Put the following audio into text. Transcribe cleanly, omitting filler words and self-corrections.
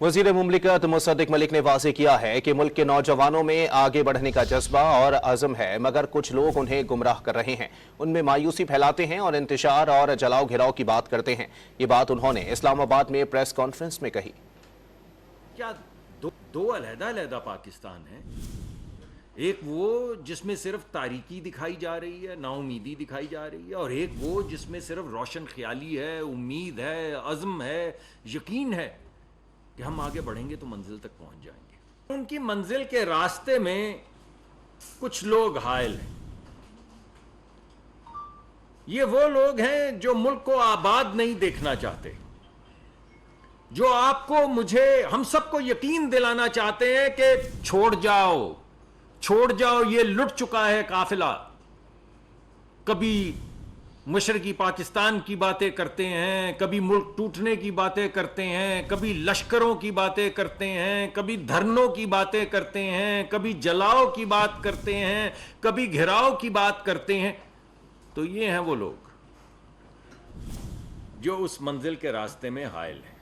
वज़ीर मुमलिकत मुसद्दिक मलिक ने वाज़ेह किया है कि मुल्क के नौजवानों में आगे बढ़ने का जज्बा और अज़्म है, मगर कुछ लोग उन्हें गुमराह कर रहे हैं, उनमें मायूसी फैलाते हैं और इंतशार और जलाओ घिराव की बात करते हैं। ये बात उन्होंने इस्लामाबाद में प्रेस कॉन्फ्रेंस में कही। क्या दो अलग-अलग पाकिस्तान है? एक वो जिसमें सिर्फ तारीकी दिखाई जा रही है, नाउमीदी दिखाई जा रही है, और एक वो जिसमें सिर्फ रोशन ख्याली है, उम्मीद है, अज़्म है, यकीन है कि हम आगे बढ़ेंगे तो मंजिल तक पहुंच जाएंगे। उनकी मंजिल के रास्ते में कुछ लोग हायल हैं। ये वो लोग हैं जो मुल्क को आबाद नहीं देखना चाहते, जो आपको, मुझे, हम सबको यकीन दिलाना चाहते हैं कि छोड़ जाओ, ये लुट चुका है काफिला। कभी मशरकी पाकिस्तान की बातें करते हैं, कभी मुल्क टूटने की बातें करते हैं, कभी लश्करों की बातें करते हैं, कभी धरनों की बातें करते हैं, कभी जलाओ की बात करते हैं, कभी घिराव की बात करते हैं। तो ये हैं वो लोग जो उस मंजिल के रास्ते में हायल हैं।